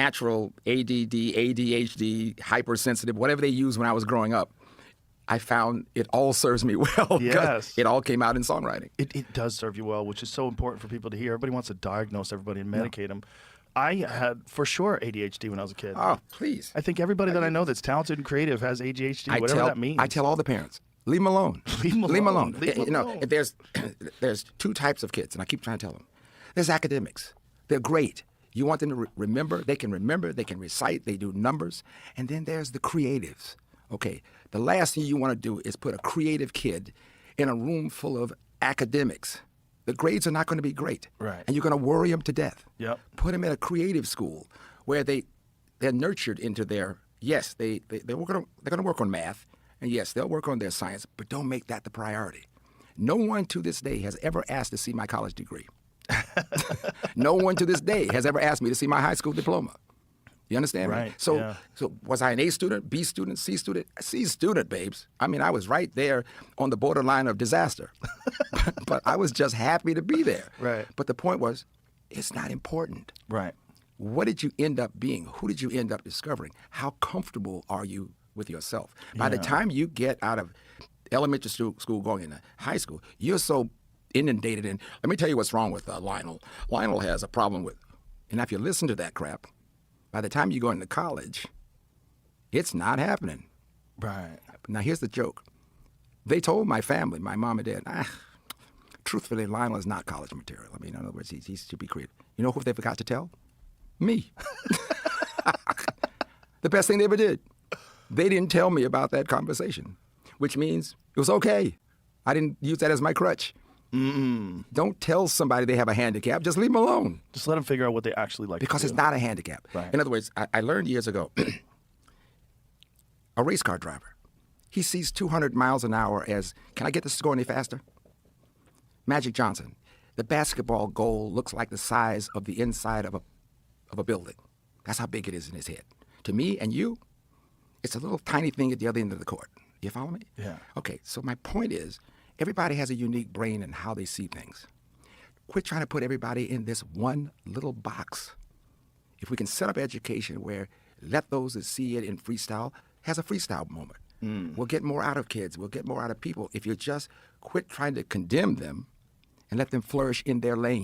natural ADD, ADHD, hypersensitive, whatever they used when I was growing up, I found it all serves me well. Yes. It all came out in songwriting. It does serve you well, which is so important for people to hear. Everybody wants to diagnose everybody and medicate them. I had, for sure, ADHD when I was a kid. Oh, please. I think everybody that I know that's talented and creative has ADHD, whatever that means. I tell all the parents, leave them alone. Leave them alone. Leave them alone. Leave them You know, alone. there's two types of kids, and I keep trying to tell them. There's academics. They're great. You want them to remember, they can recite, they do numbers. And then there's the creatives. Okay, the last thing you want to do is put a creative kid in a room full of academics. The grades are not going to be great. Right. And you're going to worry them to death. Yep. Put them in a creative school where they're nurtured into their, yes, they're going to work on math, and yes, they'll work on their science, but don't make that the priority. No one to this day has ever asked to see my college degree. No one to this day has ever asked me to see my high school diploma. You understand me? Right, So, yeah. so was I an A student, B student, C student? C student, babes. I mean, I was right there on the borderline of disaster. But I was just happy to be there. Right. But the point was, it's not important. Right. What did you end up being? Who did you end up discovering? How comfortable are you with yourself? By the time you get out of elementary school going into high school, you're so inundated in. Let me tell you what's wrong with Lionel. Lionel has a problem with, and if you listen to that crap, by the time you go into college, it's not happening. Right. Now, here's the joke. They told my family, my mom and dad, truthfully, Lionel is not college material. I mean, in other words, he should be creative. You know who they forgot to tell? Me. The best thing they ever did. They didn't tell me about that conversation, which means it was okay. I didn't use that as my crutch. Don't tell somebody they have a handicap. Just leave them alone. Just let them figure out what they actually like Because to it's do. not a handicap. Right. In other words, I learned years ago, a race car driver, he sees 200 miles an hour as, can I get this to go any faster? Magic Johnson, the basketball goal looks like the size of the inside of a building. That's how big it is in his head. To me and you, it's a little tiny thing at the other end of the court. You follow me? Yeah. Okay, so my point is, everybody has a unique brain in how they see things. Quit trying to put everybody in this one little box. If we can set up education where let those that see it in freestyle has a freestyle moment. We'll get more out of kids. We'll get more out of people if you just quit trying to condemn them and let them flourish in their lane.